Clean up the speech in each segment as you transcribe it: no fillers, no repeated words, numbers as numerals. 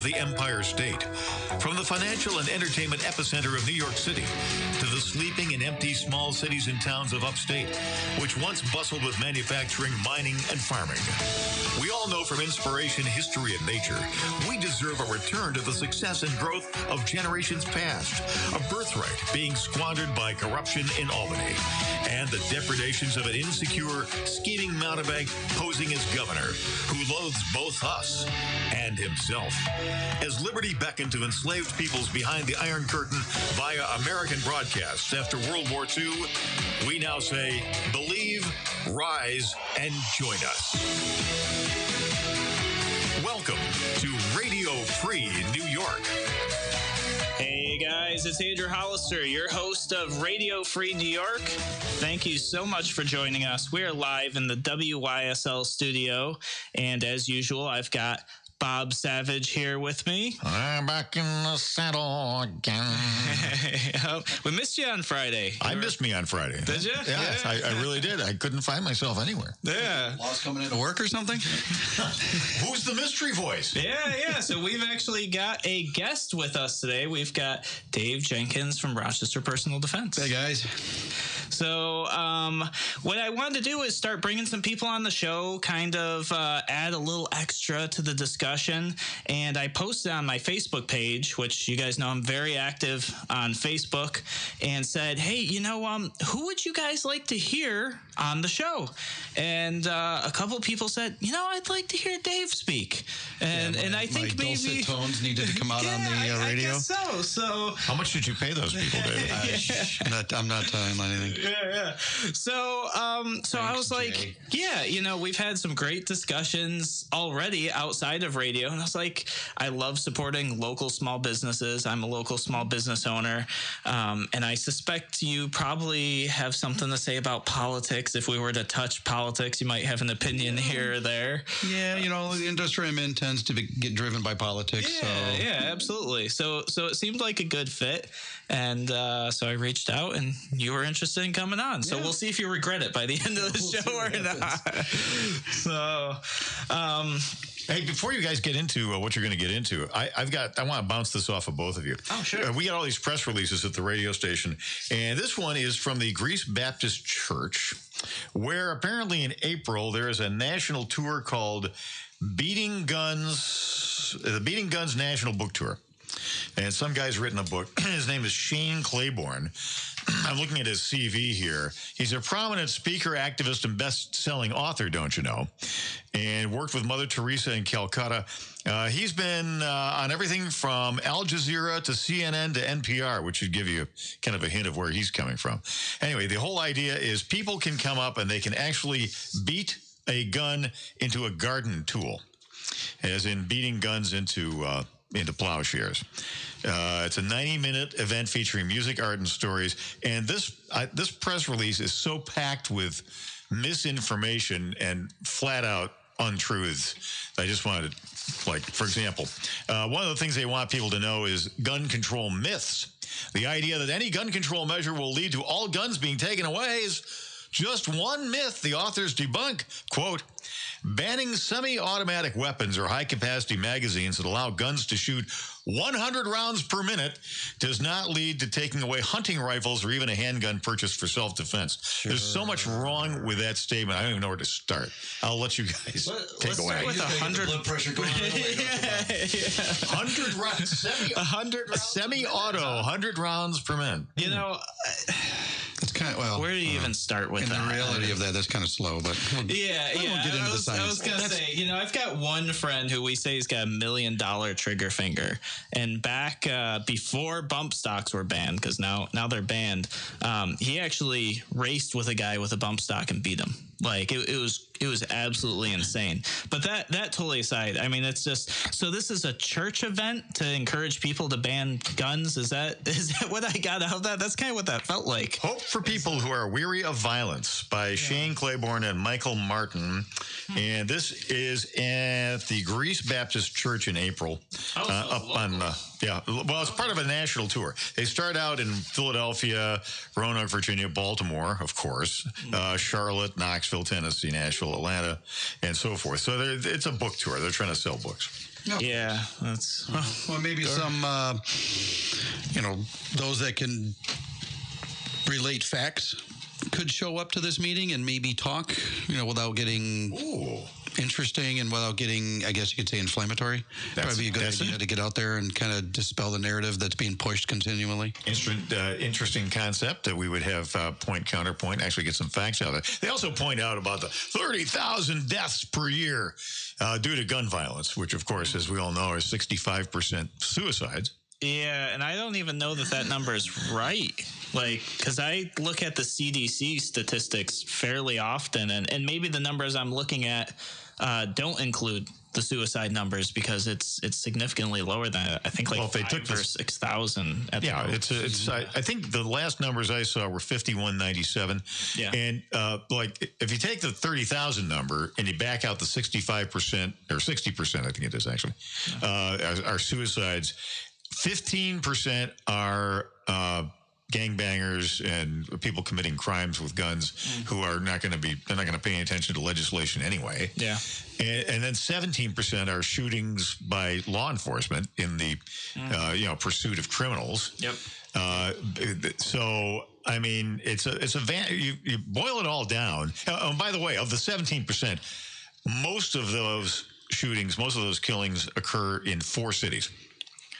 The Empire State. From the financial and entertainment epicenter of New York City to the sleeping and empty small cities and towns of upstate, which once bustled with manufacturing, mining, and farming. We all know from inspiration, history, and nature, we deserve a return to the success and growth of generations past, a birthright being squandered by corruption in Albany, and the depredations of an insecure, scheming mountebank posing as governor, who loathes both us and himself. As liberty beckoned to enslaved peoples behind the Iron Curtain via American broadcasts after World War II, we now say, believe, rise, and join us. Welcome to Radio Free New York. Hey guys, it's Andrew Hollister, your host of Radio Free New York. Thank you so much for joining us. We are live in the WYSL studio, and as usual, I've got Bob Savage here with me. I'm back in the saddle again. We missed you on Friday. I missed me on Friday. Did you? Yes, Yeah. I really did. I couldn't find myself anywhere. Yeah. Lost coming into work or something? Who's the mystery voice? Yeah. So we've actually got a guest with us today. We've got Dave Jenkins from Rochester Personal Defense. Hey, guys. So what I wanted to do is start bringing some people on the show, kind of add a little extra to the discussion. And I posted on my Facebook page, which you guys know I'm very active on Facebook, and said, hey, who would you guys like to hear on the show? And a couple people said, I'd like to hear Dave speak. And I think my maybe dulcet tones needed to come out on the radio. I guess so. How much did you pay those people, David? I'm not telling anything. Yeah. So I was like, Jay. we've had some great discussions already outside of radio. And I was like, I love supporting local small businesses. I'm a local small business owner. And I suspect you probably have something to say about politics. If we were to touch politics, you might have an opinion here or there. Yeah, the industry I'm in tends to get driven by politics. Yeah, absolutely. So it seemed like a good fit. And so I reached out, and you were interested in coming on. So we'll see if you regret it by the end of the show or not. Hey, before you guys get into what you're going to get into, I want to bounce this off of both of you. Oh, sure. We got all these press releases at the radio station, and this one is from the Greece Baptist Church, where apparently in April there is a national tour called the Beating Guns National Book Tour. And some guy's written a book. His name is Shane Claiborne. I'm looking at his CV here. He's a prominent speaker, activist, and best-selling author, don't you know? And worked with Mother Teresa in Calcutta. He's been on everything from Al Jazeera to CNN to NPR, which should give you kind of a hint of where he's coming from. Anyway, the whole idea is people can come up and they can actually beat a gun into a garden tool, as in beating guns into plowshares. It's a 90-minute event featuring music, art, and stories. And this press release is so packed with misinformation and flat-out untruths. I just wanted to, for example, one of the things they want people to know is gun control myths. The idea that any gun control measure will lead to all guns being taken away is just one myth the authors debunk. Quote, banning semi-automatic weapons or high-capacity magazines that allow guns to shoot 100 rounds per minute does not lead to taking away hunting rifles or even a handgun purchased for self-defense. Sure. There's so much wrong with that statement. I don't even know where to start. I'll let you guys take away. Start with 100 blood pressure going on. 100 rounds, semi-auto, 100 rounds per minute. That's kind of, where do you even start with that? The reality of that, that's kind of we'll get into the science. I was going to say, I've got one friend who we say he's got $1 million trigger finger. And back before bump stocks were banned, because now they're banned, he actually raced with a guy with a bump stock and beat him. Like it was absolutely insane. But that totally aside, I mean, it's just, so this is a church event to encourage people to ban guns. Is that what I got out of that? That's kind of what that felt like. Hope for People Who Are Weary of Violence by Shane Claiborne and Michael Martin. And this is at the Greece Baptist Church in April. Well, it's part of a national tour. They start out in Philadelphia, Roanoke, Virginia, Baltimore, of course, Charlotte, Knoxville, Tennessee, Nashville, Atlanta, and so forth. So it's a book tour. They're trying to sell books. Yeah, that's Well, maybe some, those that can relate facts could show up to this meeting and maybe talk, without getting interesting and without getting, I guess you could say, inflammatory. Probably be a good idea to get out there and kind of dispel the narrative that's being pushed continually. Interesting concept that we would have point, counterpoint, actually get some facts out of it. They also point out about the 30,000 deaths per year due to gun violence, which, of course, as we all know, is 65% suicides. Yeah, and I don't even know that number is right. Because I look at the CDC statistics fairly often, and maybe the numbers I'm looking at don't include the suicide numbers because it's significantly lower than that. I think if they took 6,000. I think the last numbers I saw were 5,197. Yeah, and if you take the 30,000 number and you back out the 65% or 60%, I think it is actually, are suicides. 15% are gangbangers and people committing crimes with guns who are not going to pay any attention to legislation anyway. Yeah. And then 17% are shootings by law enforcement in the pursuit of criminals. Yep. So I mean, you boil it all down. By the way, of the 17%, most of those shootings, most of those killings occur in 4 cities.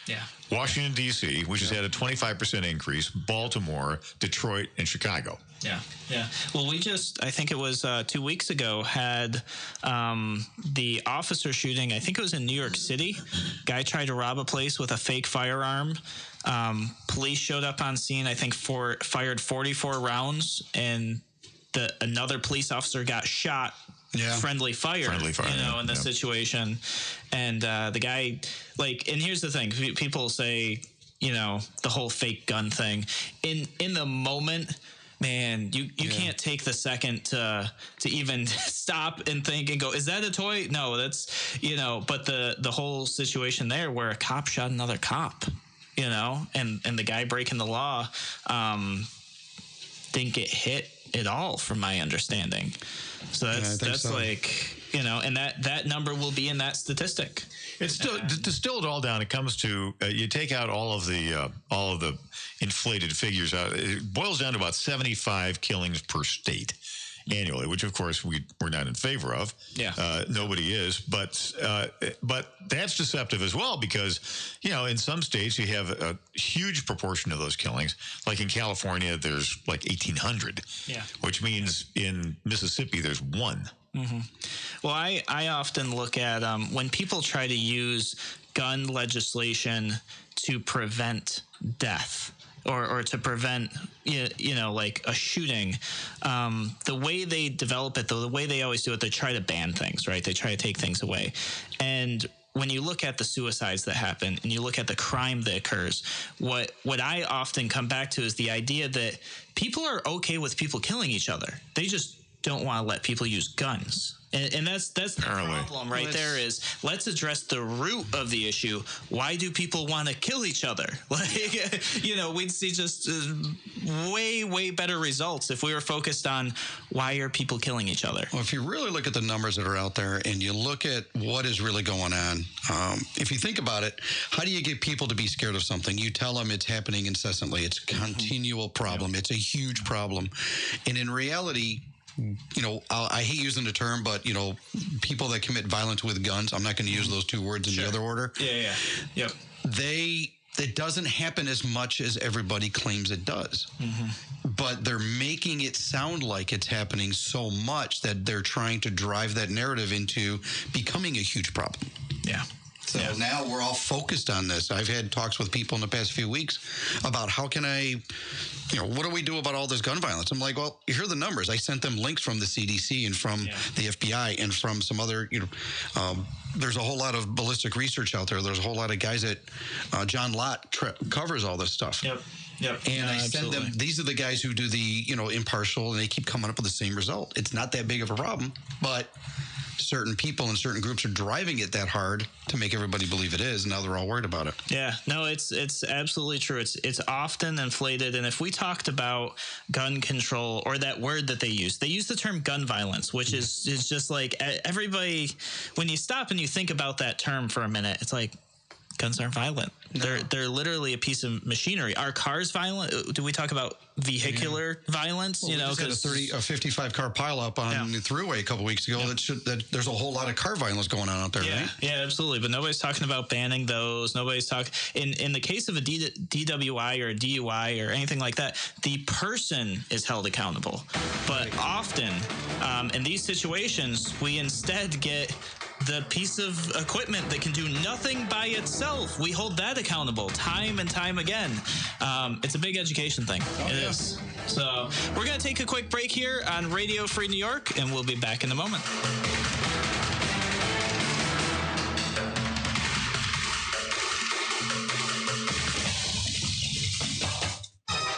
Yeah. Washington, D.C., which has had a 25% increase, Baltimore, Detroit, and Chicago. Yeah, yeah. Well, I think it was 2 weeks ago, had the officer shooting, I think it was in New York City. Guy tried to rob a place with a fake firearm. Police showed up on scene, I think fired 44 rounds, and another police officer got shot. Yeah. Friendly fire, in this situation. And the guy, and here's the thing, people say, the whole fake gun thing. In the moment, man, you can't take the second to even stop and think and go, is that a toy? No, that's, but the whole situation there where a cop shot another cop, and the guy breaking the law didn't get hit at all, from my understanding. So that's and that number will be in that statistic. It's still distilled all down. It comes to you take out all of the inflated figures out. It boils down to about 75 killings per state annually, which of course we're not in favor of. Yeah, nobody is, but that's deceptive as well because in some states you have a huge proportion of those killings. Like in California, there's like 1,800. Yeah, which means in Mississippi there's 1. Mm-hmm. Well, I often look at when people try to use gun legislation to prevent death. Or to prevent, like a shooting, the way they develop it, though, the way they always do it, they try to ban things, right? They try to take things away. And when you look at the suicides that happen and you look at the crime that occurs, what I often come back to is the idea that people are okay with people killing each other. They just don't want to let people use guns. And that's the problem right there is let's address the root of the issue. Why do people want to kill each other? We'd see just way, way better results if we were focused on why are people killing each other. Well, if you really look at the numbers that are out there and you look at what is really going on, if you think about it, how do you get people to be scared of something? You tell them it's happening incessantly. It's a continual problem. It's a huge problem. And in reality, I hate using the term, but, people that commit violence with guns, I'm not going to use those 2 words in the other order. Yeah. Yep. It doesn't happen as much as everybody claims it does. Mm-hmm. But they're making it sound like it's happening so much that they're trying to drive that narrative into becoming a huge problem. Yeah. So now we're all focused on this. I've had talks with people in the past few weeks about how can I, what do we do about all this gun violence? I'm like, well, here are the numbers. I sent them links from the CDC and from the FBI and from some other, there's a whole lot of ballistic research out there. There's a whole lot of guys that John Lott covers all this stuff. Yep. And I send them, these are the guys who do the, impartial, and they keep coming up with the same result. It's not that big of a problem, but certain people and certain groups are driving it that hard to make everybody believe it is. Now they're all worried about it. Yeah, no, it's absolutely true. It's often inflated. And if we talked about gun control, or that word that they use the term gun violence, which is just like everybody, when you stop and you think about that term for a minute, it's like, guns aren't violent. No. They're literally a piece of machinery. Are cars violent? Do we talk about vehicular violence? Well, we just had a 55 car pileup on the throughway a couple weeks ago. That there's a whole lot of car violence going on out there, right? Yeah, absolutely. But nobody's talking about banning those. Nobody's talking in the case of a DWI or a DUI or anything like that. The person is held accountable. But often in these situations, we instead get the piece of equipment that can do nothing by itself. We hold that accountable time and time again. It's a big education thing. It is. So we're going to take a quick break here on Radio Free New York, and we'll be back in a moment.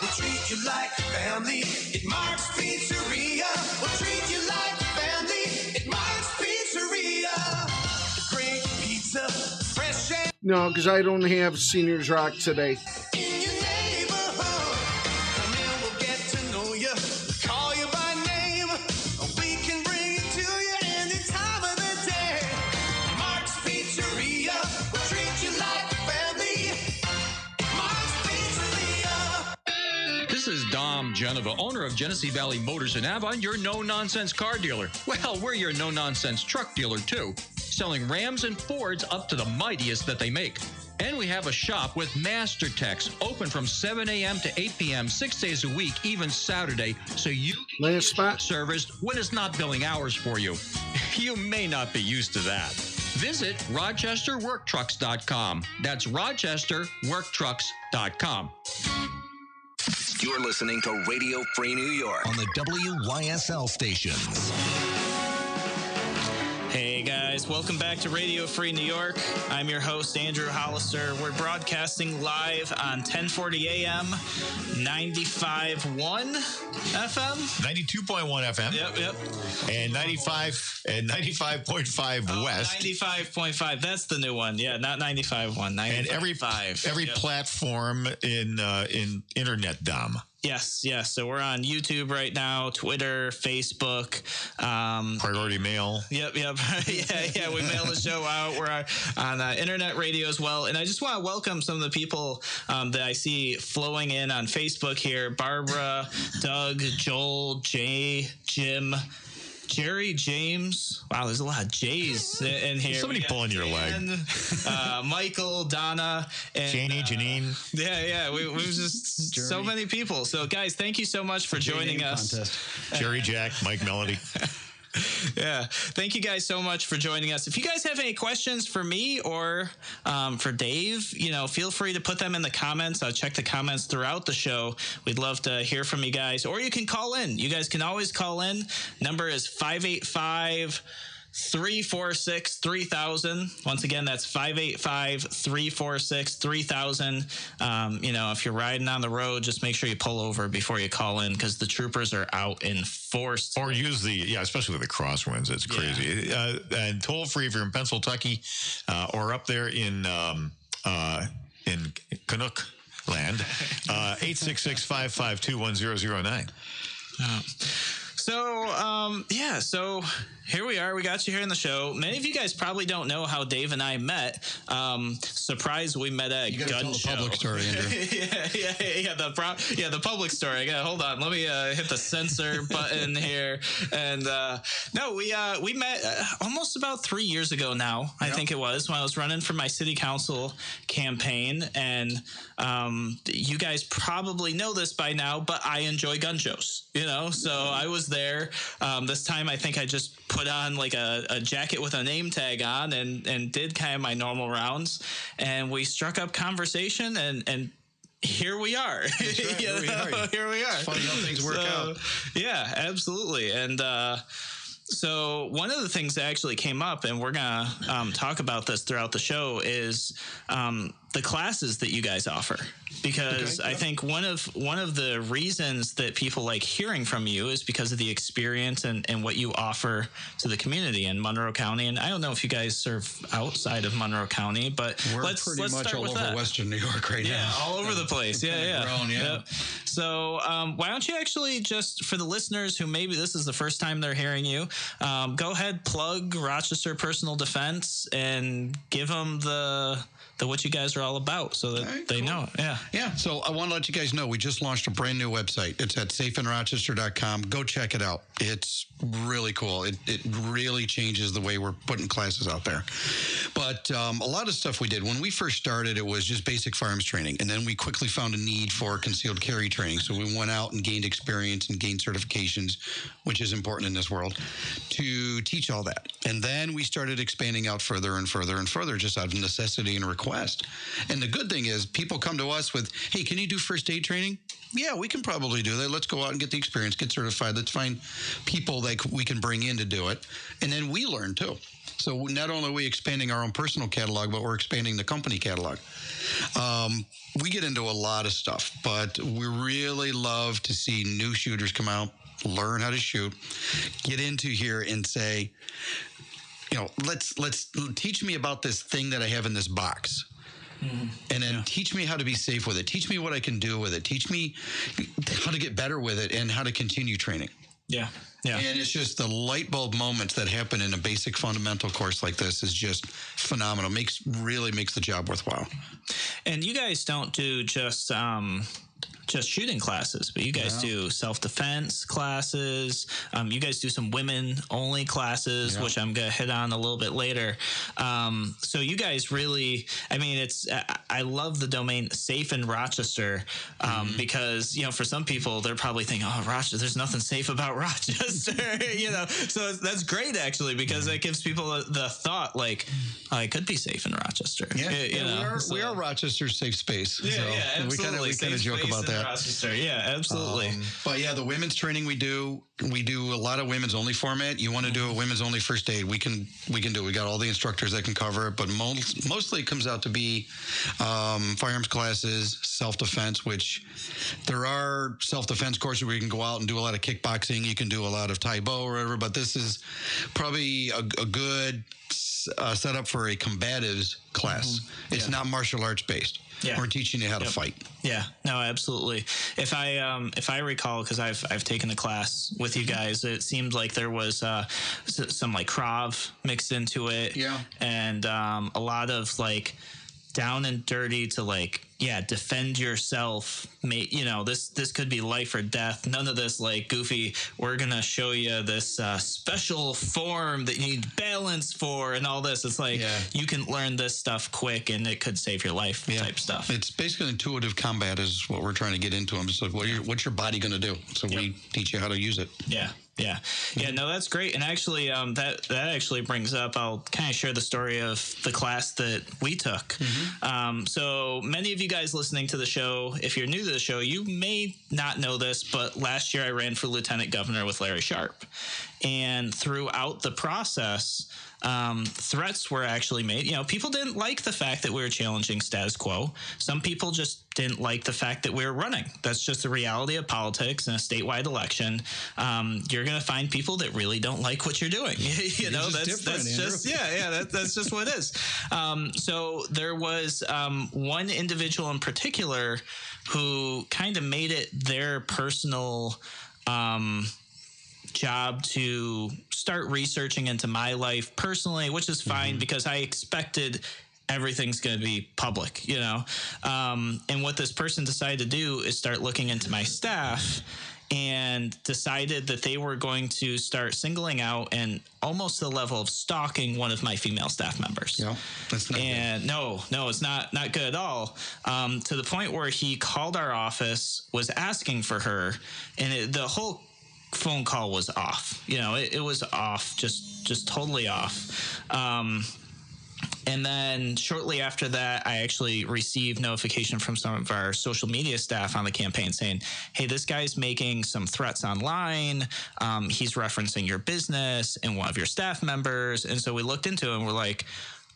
We'll treat you like family at Mark's Pizzeria. We'll treat you like family at Mark's Pizzeria. Great pizza, fresh and No, because I don't have Seniors Rock today. in your neighborhood. Come in, we'll get to know you. Call you by name. We can bring it to you any time of the day. Mark's Pizzeria. We'll treat you like family. Mark's Pizzeria. This is Dom Genova, owner of Genesee Valley Motors in Avon, your no-nonsense car dealer. Well, we're your no-nonsense truck dealer, too, selling Rams and Fords up to the mightiest that they make. And we have a shop with Master Techs open from 7 a.m. to 8 p.m. 6 days a week, even Saturday, so you can Last spot. serviced when it's not billing hours for you. You may not be used to that. Visit RochesterWorkTrucks.com. That's RochesterWorkTrucks.com. You're listening to Radio Free New York on the WYSL stations. Hey guys, welcome back to Radio Free New York. I'm your host, Andrew Hollister. We're broadcasting live on 1040 AM, 95.1 FM. 92.1 FM. Yep. And 95 and 95.5 West. 95.5. That's the new one. Yeah, not 95.1. And every platform in internet, Dom. Yes. So we're on YouTube right now, Twitter, Facebook. Priority mail. Yep. Yeah. We mail the show out. We're on internet radio as well. And I just want to welcome some of the people that I see flowing in on Facebook here. Barbara, Doug, Joel, Jay, Jim, Jerry, James. Wow, there's a lot of J's in here. Somebody pulling your leg. Michael, Donna, and Janie, Janine. Yeah. We've just so many people. So, guys, thank you so much for joining us. Jerry, Jack, Mike, Melody. Yeah. Thank you guys so much for joining us. If you guys have any questions for me or for Dave, feel free to put them in the comments. I'll check the comments throughout the show. We'd love to hear from you guys. Or you can call in. You guys can always call in. Number is 585-346-3000. Once again, that's 585-346-3000. If you're riding on the road, just make sure you pull over before you call in, because the troopers are out in force. Or use especially with the crosswinds. It's crazy. Yeah. And toll free if you're in Pennsylvania or up there in Canuck land, 866-552-1009. So here we are. We got you here in the show. Many of you guys probably don't know how Dave and I met. Surprise, we met at a gun show. The public story, Andrew. The public story. Hold on. Let me hit the censor button here. And we met almost about 3 years ago now. I think it was, when I was running for my city council campaign. And you guys probably know this by now, but I enjoy gun shows. So I was there. This time I think I just put on like a jacket with a name tag on and did kind of my normal rounds, and we struck up conversation and here we are. Right. Here we are. It's funny how things work out. Yeah, absolutely. And so one of the things that actually came up, and we're going to talk about this throughout the show, is the classes that you guys offer, because I think one of the reasons that people like hearing from you is because of the experience and what you offer to the community in Monroe County. And I don't know if you guys serve outside of Monroe County, but let's pretty much start all with over that. Western New York right now. Yeah, all over the place. Yeah. Grown, yeah. Yep. So why don't you actually, just for the listeners who maybe this is the first time they're hearing you, go ahead, plug Rochester Personal Defense and give them the what you guys are all about, so that they know. Yeah. So I want to let you guys know we just launched a brand new website. It's at safeinrochester.com. Go check it out. It's really cool. It really changes the way we're putting classes out there. But a lot of stuff we did when we first started, it was just basic firearms training, and then we quickly found a need for concealed carry training. So we went out and gained experience and gained certifications, which is important in this world, to teach all that. And then we started expanding out further and further and further, just out of necessity and request. And the good thing is people come to us with, hey, can you do first aid training? Yeah, we can probably do that. Let's go out and get the experience, get certified. Let's find people that we can bring in to do it. And then we learn too. So not only are we expanding our own personal catalog, but we're expanding the company catalog. We get into a lot of stuff, but we really love to see new shooters come out, learn how to shoot, get into here and say, let's teach me about this thing that I have in this box. And then teach me how to be safe with it. Teach me what I can do with it. Teach me how to get better with it and how to continue training. Yeah. And it's just the light bulb moments that happen in a basic fundamental course like this is just phenomenal. Really makes the job worthwhile. And you guys don't do just shooting classes, but you guys do self-defense classes. You guys do some women-only classes, which I'm going to hit on a little bit later. So you guys really, I love the domain Safe in Rochester, because, for some people, they're probably thinking, oh, Rochester, there's nothing safe about Rochester, So that's great, actually, because it gives people the thought, like, oh, I could be safe in Rochester. We are Rochester's safe space. Absolutely. We kind of joke about that. Rochester. Yeah, absolutely. But the women's training we do a lot of women's only format. You want to do a women's only first aid, we can do it. We got all the instructors that can cover it, but mostly it comes out to be firearms classes, self-defense, which there are self-defense courses where you can go out and do a lot of kickboxing. You can do a lot of Tai Bo or whatever, but this is probably a good setup for a combatives class. It's not martial arts based. We're teaching you how to fight. Yeah, no, absolutely. If I recall, because I've taken a class with you guys, it seemed like there was some like Krav mixed into it. Yeah, and a lot of like down and dirty to like, defend yourself. This could be life or death. None of this like goofy, we're going to show you this special form that you need balance for and all this. It's like, you can learn this stuff quick and it could save your life type stuff. It's basically intuitive combat is what we're trying to get into them. It's like, what's your body going to do? So we teach you how to use it. No, that's great. And actually, that actually brings up, I'll kind of share the story of the class that we took. So many of you guys listening to the show, if you're new to the show, you may not know this, but last year I ran for lieutenant governor with Larry Sharp. And throughout the process, threats were actually made. People didn't like the fact that we were challenging status quo. Some people just didn't like the fact that we were running. That's just the reality of politics in a statewide election. You're going to find people that really don't like what you're doing. That's just what it is. So there was one individual in particular who kind of made it their personal job to start researching into my life personally, which is fine because I expected everything's going to be public, and what this person decided to do is start looking into my staff and decided that they were going to start singling out and almost to the level of stalking one of my female staff members. Yeah, that's not good. No, it's not good at all. To the point where he called our office, was asking for her, and the whole phone call was off. It was off, just totally off. And then shortly after that, I actually received notification from some of our social media staff on the campaign saying, hey, this guy's making some threats online. He's referencing your business and one of your staff members. And so we looked into it and we're like,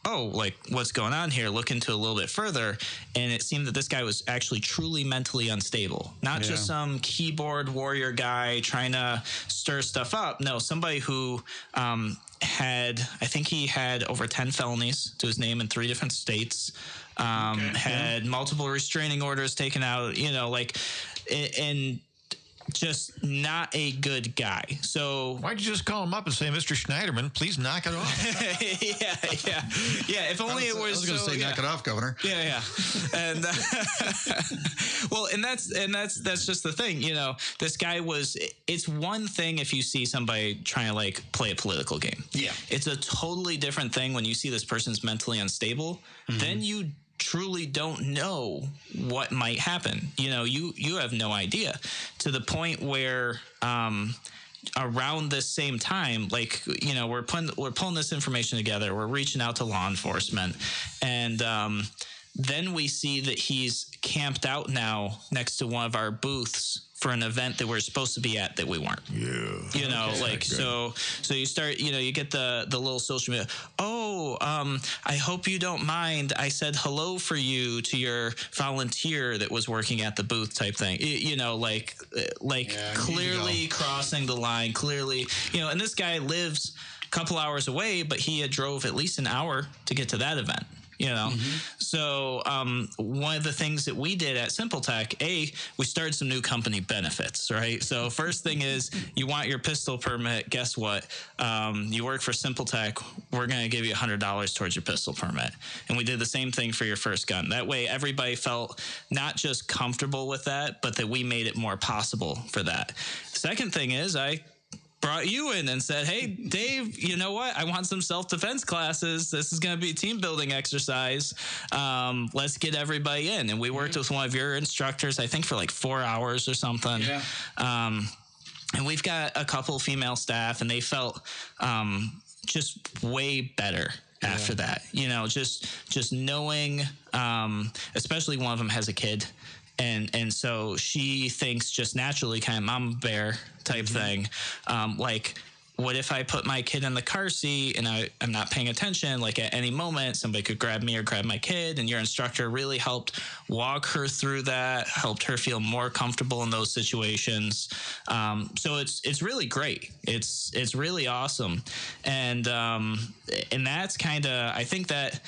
oh, like, what's going on here? Look into it a little bit further. And it seemed that this guy was actually truly mentally unstable. Not just some keyboard warrior guy trying to stir stuff up. No, somebody who I think he had over 10 felonies to his name in 3 different states, had multiple restraining orders taken out, and just not a good guy. So why'd you just call him up and say, Mr. Schneiderman, please knock it off? yeah. If only it was. I was going to say, knock it off, Governor. Yeah. And well, and that's just the thing. This guy was. It's one thing if you see somebody trying to like play a political game. Yeah. It's a totally different thing when you see this person's mentally unstable. Mm-hmm. Then you truly don't know what might happen. You have no idea, to the point where around this same time, we're pulling this information together, we're reaching out to law enforcement, and then we see that he's camped out now next to one of our booths for an event that we're supposed to be at that we weren't. So you start, you get the little social media. Oh, I hope you don't mind. I said hello for you to your volunteer that was working at the booth type thing. Clearly crossing the line, clearly, and this guy lives a couple hours away, but he had drove at least an hour to get to that event. So one of the things that we did at Simple Tech, we started some new company benefits, right? So first thing is, you want your pistol permit. Guess what? You work for Simple Tech. We're going to give you $100 towards your pistol permit. And we did the same thing for your first gun. That way, everybody felt not just comfortable with that, but that we made it more possible for that. Second thing is, I brought you in and said, hey, Dave, you know what? I want some self-defense classes. This is going to be a team building exercise. Let's get everybody in. And we worked with one of your instructors, I think for like 4 hours or something. Yeah. And we've got a couple female staff, and they felt just way better after that. Just knowing, especially one of them has a kid. And so she thinks just naturally, kind of mama bear type thing. What if I put my kid in the car seat and I'm not paying attention? Like at any moment, somebody could grab me or grab my kid. And your instructor really helped walk her through that, helped her feel more comfortable in those situations. So it's really great. It's really awesome. And that's kind of, I think that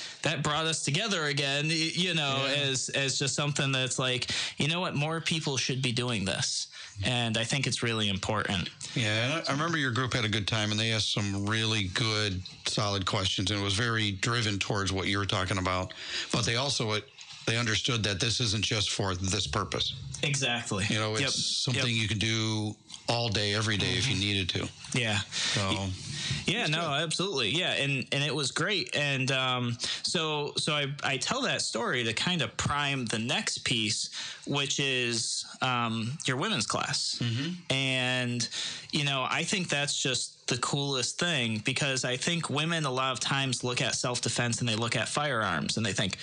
brought us together again, as just something that's like, what, more people should be doing this. And I think it's really important. Yeah, I remember your group had a good time, and they asked some really good, solid questions, and it was very driven towards what you were talking about. But they also they understood that this isn't just for this purpose. Exactly. It's something you can do all day, every day if you needed to. Yeah. So. Yeah, no, absolutely. Yeah, and it was great. And so I tell that story to kind of prime the next piece, which is your women's class. Mm-hmm. And, I think that's just the coolest thing, because I think women a lot of times look at self-defense and they look at firearms and they think,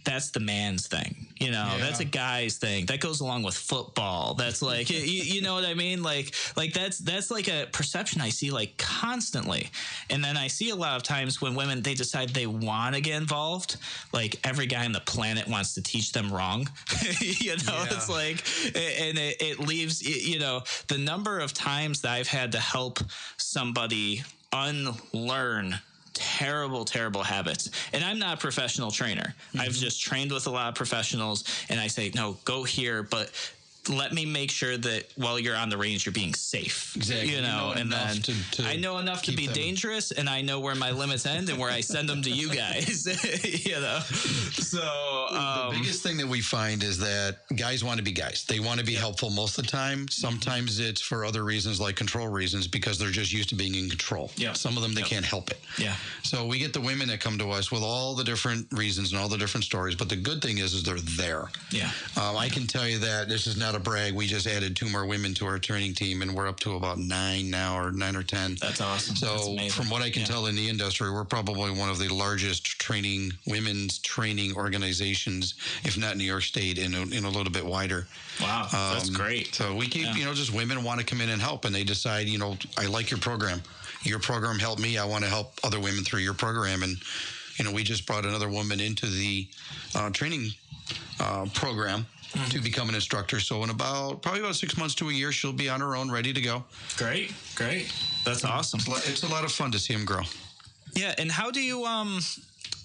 that's the man's thing, that's a guy's thing. That goes along with football. That's like, you know what I mean? Like that's like a perception I see like constantly. And then I see a lot of times when women, they decide they want to get involved, like every guy on the planet wants to teach them wrong. It's like, and it leaves, the number of times that I've had to help somebody unlearn terrible habits. And I'm not a professional trainer. Mm-hmm. I've just trained with a lot of professionals, and I say, no, go here, but let me make sure that while you're on the range, you're being safe. Exactly. And then I know enough to be dangerous, and I know where my limits end and where I send them to you guys. So the biggest thing that we find is that guys want to be guys. They want to be helpful most of the time. Sometimes it's for other reasons, like control reasons, because they're just used to being in control. Yeah. Some of them, they can't help it. Yeah. So we get the women that come to us with all the different reasons and all the different stories. But the good thing is they're there. Yeah. I can tell you that this is not a brag. We just added 2 more women to our training team, and we're up to about 9 now, or 9 or 10. That's awesome. So from what I can tell in the industry, we're probably one of the largest women's training organizations, if not New York State, and a little bit wider. Wow, that's great. So we keep, just women want to come in and help, and they decide, I like your program. Your program helped me. I want to help other women through your program, and we just brought another woman into the training program to become an instructor. So in probably about 6 months to a year, she'll be on her own, ready to go. Great. That's awesome. It's a lot of fun to see them grow. Yeah, and how do you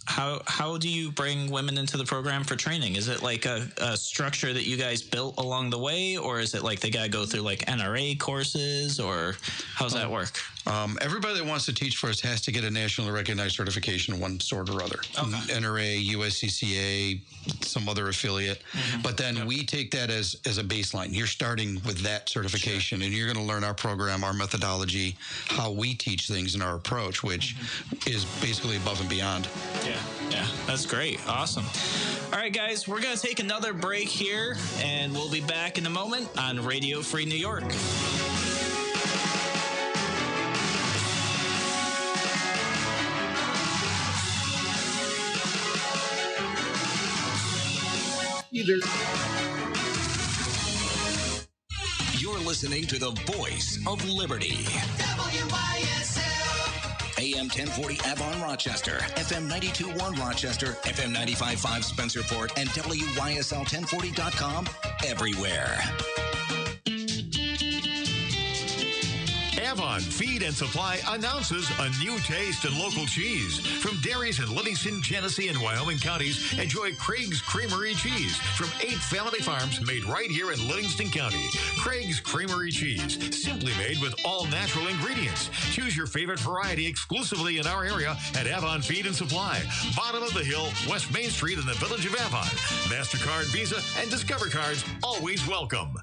how do you bring women into the program for training? Is it like a structure that you guys built along the way, or is it like they got to go through like NRA courses, or how's that work? Everybody that wants to teach for us has to get a nationally recognized certification of one sort or other. Okay. NRA, USCCA, some other affiliate. But then we take that as a baseline. You're starting with that certification, and you're going to learn our program, our methodology, how we teach things, and our approach, which is basically above and beyond. Yeah, that's great. Awesome. All right, guys, we're going to take another break here, and we'll be back in a moment on Radio Free New York. You're listening to the voice of liberty. WYSL. AM 1040 Avon Rochester, FM 92.1 Rochester, FM 95.5 Spencerport, and WYSL1040.com everywhere. Avon Feed and Supply announces a new taste in local cheese. From dairies in Livingston, Genesee, and Wyoming counties, enjoy Craig's Creamery Cheese from 8 family farms made right here in Livingston County. Craig's Creamery Cheese, simply made with all natural ingredients. Choose your favorite variety exclusively in our area at Avon Feed and Supply. Bottom of the hill, West Main Street in the village of Avon. MasterCard, Visa, and Discover cards always welcome.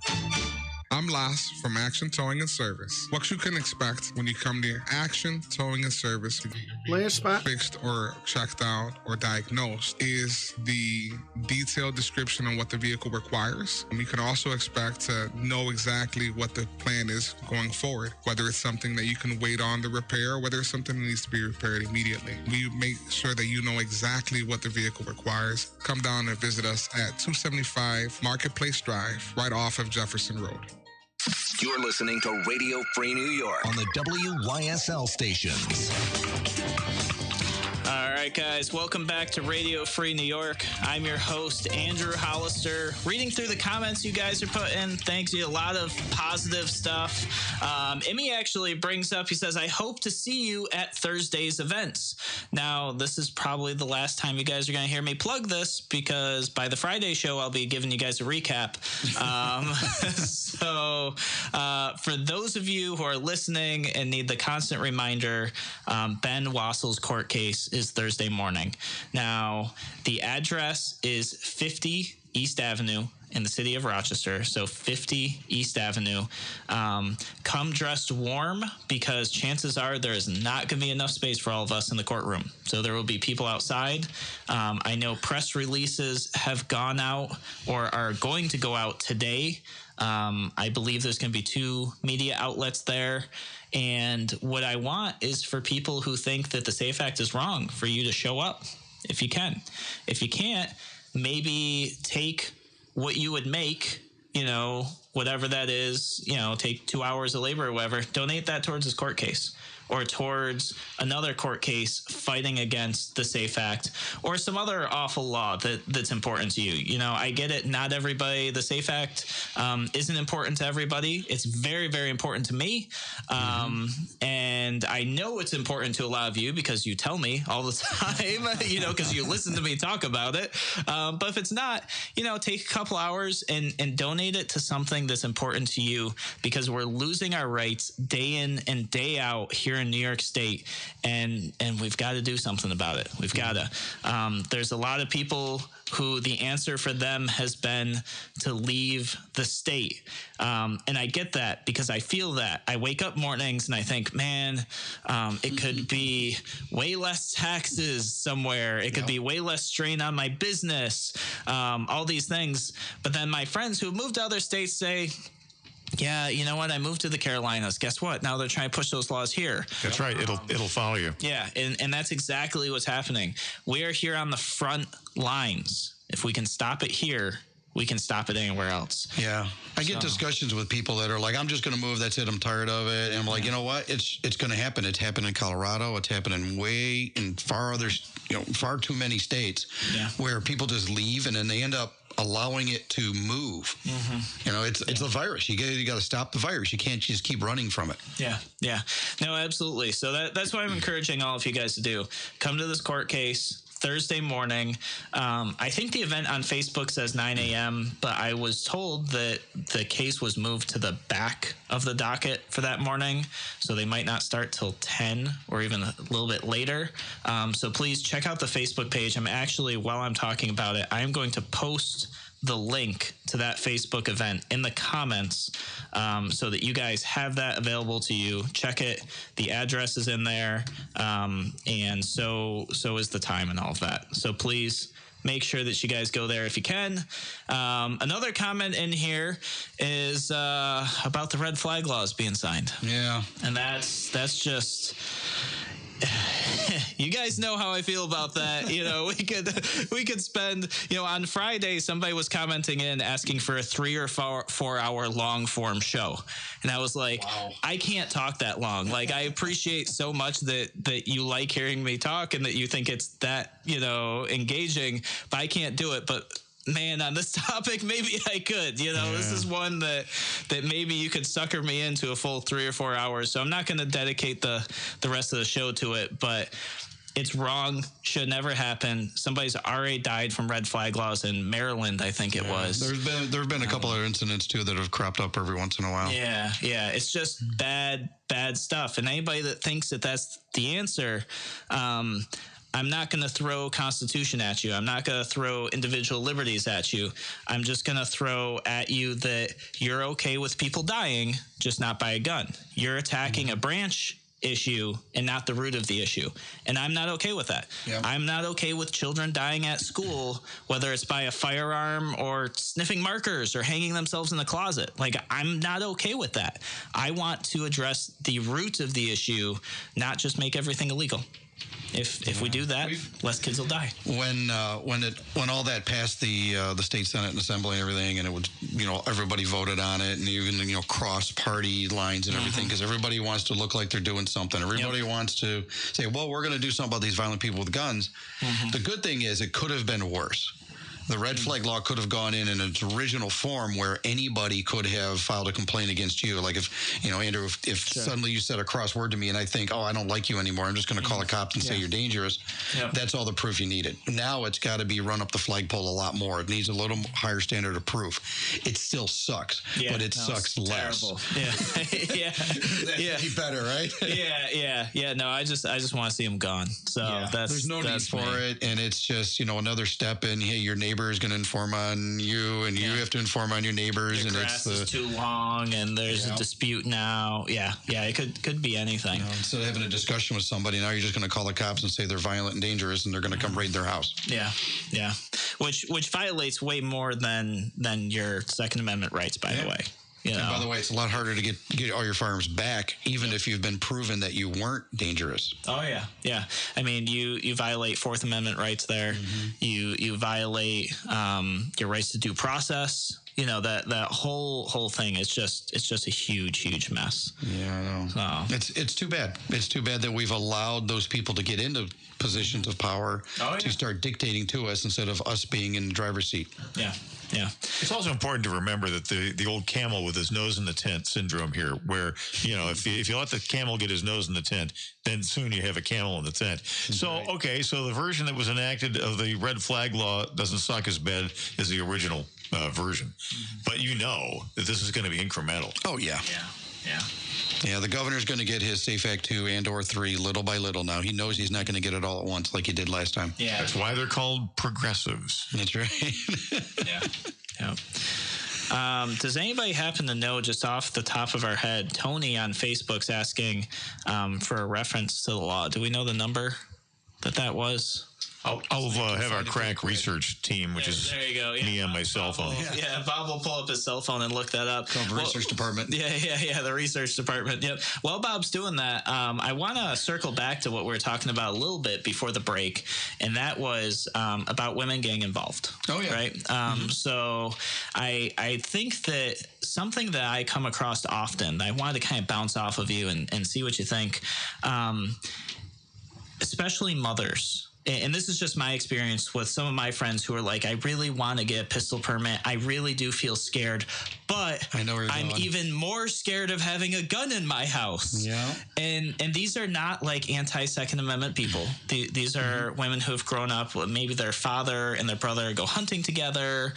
I'm Las from Action Towing and Service. What you can expect when you come to Action Towing and Service, Last spot. fixed or checked out or diagnosed, is the detailed description on what the vehicle requires. And you can also expect to know exactly what the plan is going forward, whether it's something that you can wait on the repair or whether it's something that needs to be repaired immediately. We make sure that you know exactly what the vehicle requires. Come down and visit us at 275 Marketplace Drive, right off of Jefferson Road. You're listening to Radio Free New York on the WYSL stations. All right, guys, welcome back to Radio Free New York. I'm your host, Andrew Hollister. Reading through the comments you guys are putting, thanks you. A lot of positive stuff. Emmy actually brings up, he says, I hope to see you at Thursday's events. Now, this is probably the last time you guys are going to hear me plug this, because by the Friday show, I'll be giving you guys a recap. So for those of you who are listening and need the constant reminder, Ben Wassel's court case is Thursday morning. Now, the address is 50 East Avenue in the city of Rochester. So 50 East Avenue. Come dressed warm, because chances are there is not going to be enough space for all of us in the courtroom. So there will be people outside. I know press releases have gone out or are going to go out today. I believe there's going to be 2 media outlets there. And what I want is for people who think that the SAFE Act is wrong for you to show up if you can. If you can't, maybe take what you would make, whatever that is, take 2 hours of labor or whatever, donate that towards this court case or towards another court case fighting against the SAFE Act or some other awful law that's important to you. I get it. Not everybody, the SAFE Act isn't important to everybody. It's very, very important to me. And I know it's important to a lot of you because you tell me all the time, because you listen to me talk about it. But if it's not, take a couple hours and donate it to something that's important to you, because we're losing our rights day in and day out here in New York State, and we've got to do something about it. We've got to. There's a lot of people who the answer for them has been to leave the state. And I get that, because I feel that. I wake up mornings and I think, man, it could be way less taxes somewhere. It could be way less strain on my business, all these things. But then my friends who moved to other states say, yeah, you know what? I moved to the Carolinas. Guess what? Now they're trying to push those laws here. That's right. It'll follow you. Yeah, and that's exactly what's happening. We are here on the front lines. If we can stop it here, we can stop it anywhere else. Yeah. I get discussions with people that are like, I'm just going to move. That's it. I'm tired of it. And I'm like, you know what? It's going to happen. It's happened in Colorado. It's happening way in far too many states where people just leave and then they end up allowing it to move. You know, it's a virus. You got to stop the virus. You can't just keep running from it. Yeah. No, absolutely. So that's what I'm encouraging all of you guys to do. Come to this court case Thursday morning. I think the event on Facebook says 9 a.m., but I was told that the case was moved to the back of the docket for that morning, so they might not start till 10 or even a little bit later. So please check out the Facebook page. While I'm talking about it, I'm going to post the link to that Facebook event in the comments so that you guys have that available to you. Check it. The address is in there, and so is the time and all of that. So please make sure that you guys go there if you can. Another comment in here is about the red flag laws being signed. Yeah. And that's just... You guys know how I feel about that. You know, we could spend, on Friday, somebody was commenting in asking for a 3 or 4 hour long form show. And I was like, wow. I can't talk that long. Like, I appreciate so much that you like hearing me talk and that you think it's that, engaging, but I can't do it. But man, on this topic, maybe I could. This is one that maybe you could sucker me into a full 3 or 4 hours. So I'm not going to dedicate the rest of the show to it, but it's wrong. Should never happen. Somebody's already died from red flag laws in Maryland, I think it was. There have been a couple other incidents too that have cropped up every once in a while. Yeah. It's just bad stuff. And anybody that thinks that that's the answer, I'm not going to throw Constitution at you. I'm not going to throw individual liberties at you. I'm just going to throw at you that you're okay with people dying, just not by a gun. You're attacking a branch issue and not the root of the issue. And I'm not okay with that. Yeah. I'm not okay with children dying at school, whether it's by a firearm or sniffing markers or hanging themselves in the closet. Like, I'm not okay with that. I want to address the root of the issue, not just make everything illegal. If we do that, less kids will die. When all that passed the state Senate and Assembly and everything, and it was everybody voted on it, and even cross party lines and everything, because everybody wants to look like they're doing something. Everybody wants to say, well, we're going to do something about these violent people with guns. The good thing is it could have been worse. The red flag law could have gone in its original form where anybody could have filed a complaint against you. Like if, Andrew, if suddenly you said a cross word to me and I think, I don't like you anymore, I'm just going to call the cops and say you're dangerous. Yep. That's all the proof you needed. Now it's got to be run up the flagpole a lot more. It needs a little higher standard of proof. It still sucks, but it sucks less. Terrible. That's better, right? Yeah. No, I just want to see them gone. So there's no need for it. And it's just, another step in, hey, your neighbor is going to inform on you, and you have to inform on your neighbors. Your and grass is too long, and there's a dispute now. Yeah, it could be anything. Instead of having a discussion with somebody, now you're just going to call the cops and say they're violent and dangerous, and they're going to come raid their house. Yeah. Which violates way more than your Second Amendment rights, by the way. And by the way, it's a lot harder to get all your firearms back, even if you've been proven that you weren't dangerous. Oh yeah. I mean, you violate Fourth Amendment rights there. You violate your rights to due process. That whole thing is just a huge mess. Yeah, I know. It's too bad. It's too bad that we've allowed those people to get into positions of power to start dictating to us instead of us being in the driver's seat. Yeah. It's also important to remember that the old camel with his nose in the tent syndrome here, where, if you let the camel get his nose in the tent, then soon you have a camel in the tent. So, so the version that was enacted of the red flag law doesn't suck as bad as the original version. But that this is going to be incremental. Oh, yeah. Yeah, the governor's going to get his SAFE Act 2 and or 3 little by little now. He knows he's not going to get it all at once like he did last time. Yeah. That's why they're called progressives. That's right. Yeah. Does anybody happen to know, just off the top of our head, Tony on Facebook's asking for a reference to the law. Do we know the number that was? I'll have our crack research team, which is there you go. me on my cell phone. Yeah, Bob will pull up his cell phone and look that up. Called the research department. Yeah, the research department. Yep. While Bob's doing that, I want to circle back to what we were talking about a little bit before the break, and that was about women getting involved. Oh, yeah. Right? So I think that something that I come across often, I wanted to kind of bounce off of you and see what you think, especially mothers. And this is just my experience with some of my friends who are like, I really want to get a pistol permit. I really do feel scared, but I know where you're I'm going. even more scared of having a gun in my house. Yeah. And these are not like anti-Second Amendment people. These are women who have grown up with maybe their father and their brother go hunting together.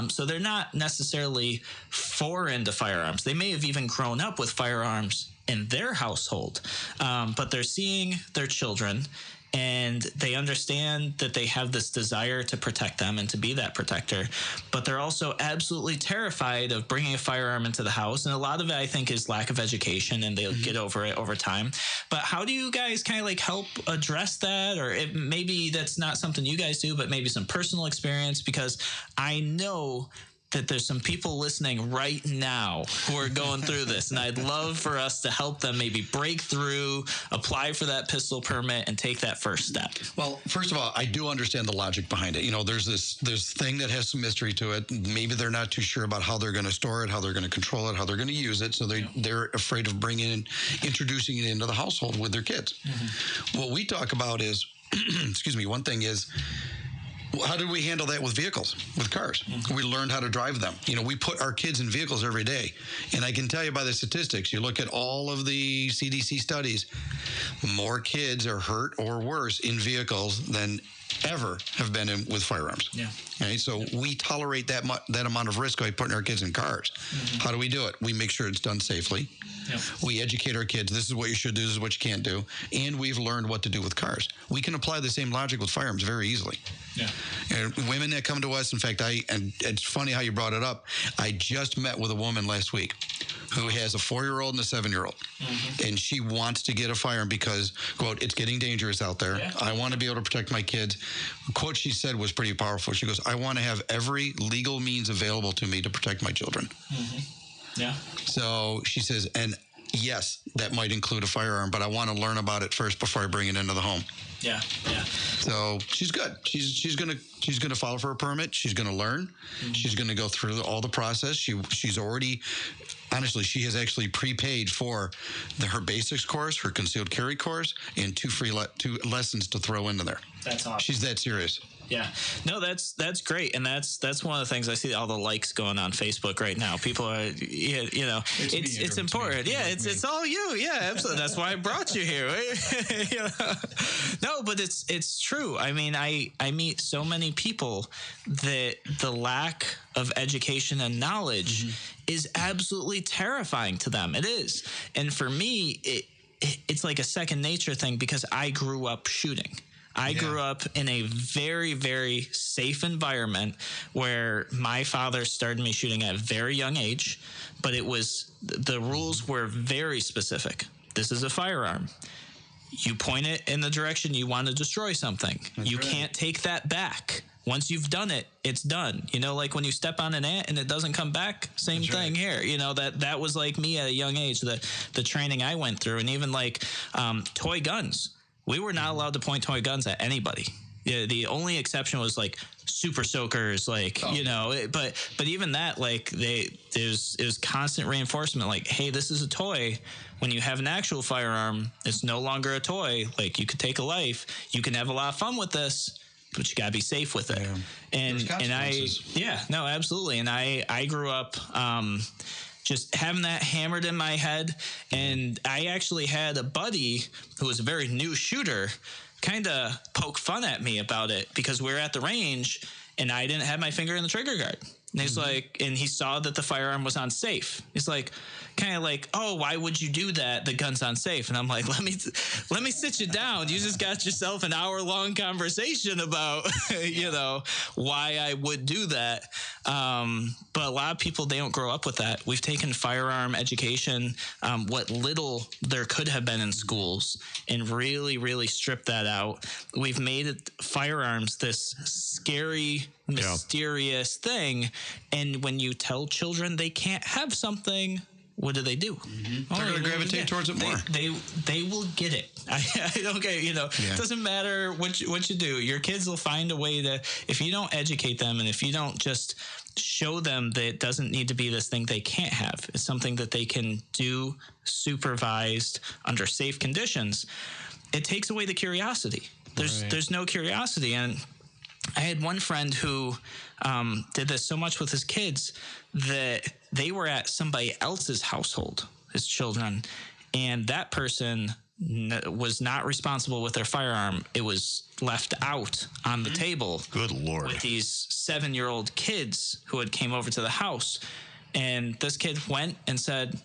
So they're not necessarily foreign to firearms. They may have even grown up with firearms in their household, but they're seeing their children, and they understand that they have this desire to protect them and to be that protector, but they're also absolutely terrified of bringing a firearm into the house. And a lot of it, I think, is lack of education, and they'll get over it over time. But how do you guys kind of like help address that? Or maybe that's not something you guys do, but maybe some personal experience, because I know that there's some people listening right now who are going through this, and I'd love for us to help them maybe break through, apply for that pistol permit, and take that first step. Well, first of all, I do understand the logic behind it. You know, there's this thing that has some mystery to it. Maybe they're not too sure about how they're going to store it, how they're going to control it, how they're going to use it. So they're afraid of introducing it into the household with their kids. What we talk about is, excuse me, one thing is, how do we handle that with vehicles, with cars? We learned how to drive them. You know, we put our kids in vehicles every day. And I can tell you by the statistics, you look at all of the CDC studies, more kids are hurt or worse in vehicles than ever have been in with firearms. Yeah. Okay, so we tolerate that amount of risk by putting our kids in cars. How do we do it? We make sure it's done safely. Yep. We educate our kids. This is what you should do. This is what you can't do. And we've learned what to do with cars. We can apply the same logic with firearms very easily. Yeah. And women that come to us, in fact, and it's funny how you brought it up. I just met with a woman last week who has a 4-year-old and a 7-year-old. And she wants to get a firearm because, quote, it's getting dangerous out there. Yeah. I want to be able to protect my kids. The quote she said was pretty powerful. She goes, I want to have every legal means available to me to protect my children. Yeah. So she says, and yes, that might include a firearm, but I want to learn about it first before I bring it into the home. Yeah. So she's good. She's gonna file for a permit. She's gonna learn. She's gonna go through all the process. She's already, honestly, she has actually prepaid for her basics course, her concealed carry course, and two lessons to throw into there. That's awesome. She's that serious. Yeah, no, that's great, and that's one of the things I see all the likes going on Facebook right now. People are, you know, it's important. Yeah, it's all you. Yeah, absolutely. That's why I brought you here. You know? No, but it's true. I mean, I meet so many people that the lack of education and knowledge is absolutely terrifying to them. It is, and for me, it's like a second nature thing because I grew up shooting. I grew up in a very, very safe environment where my father started me shooting at a very young age, but the rules were very specific. This is a firearm. You point it in the direction you want to destroy something. You can't take that back. Once you've done it, it's done. You know, like when you step on an ant and it doesn't come back, same thing here. You know, that was like me at a young age, the training I went through. And even like toy guns. We were not allowed to point toy guns at anybody. Yeah, the only exception was like super soakers, like, you know, but even that, like it was constant reinforcement. Like, hey, this is a toy. When you have an actual firearm, it's no longer a toy. Like you could take a life. You can have a lot of fun with this, but you gotta be safe with it. Yeah. And absolutely. And I grew up, just having that hammered in my head. And I actually had a buddy who was a very new shooter kind of poke fun at me about it because we were at the range and I didn't have my finger in the trigger guard. And he's like, and he saw that the firearm was unsafe. He's like, kind of like, oh, why would you do that? The gun's unsafe. And I'm like, let me sit you down. You just got yourself an hour-long conversation about, why I would do that. But a lot of people, they don't grow up with that. We've taken firearm education, what little there could have been in schools, and really, really stripped that out. We've made firearms this scary, mysterious thing. And when you tell children they can't have something, what do? They're going to gravitate towards it more. They will get it. I don't get, it doesn't matter what you do. Your kids will find a way to, if you don't educate them and if you don't just show them that it doesn't need to be this thing they can't have, it's something that they can do supervised under safe conditions, it takes away the curiosity. There's no curiosity. And I had one friend who did this so much with his kids that they were at somebody else's household, his children, and that person was not responsible with their firearm. It was left out on the table. Good Lord. With these 7-year-old kids who had came over to the house. And this kid went and said,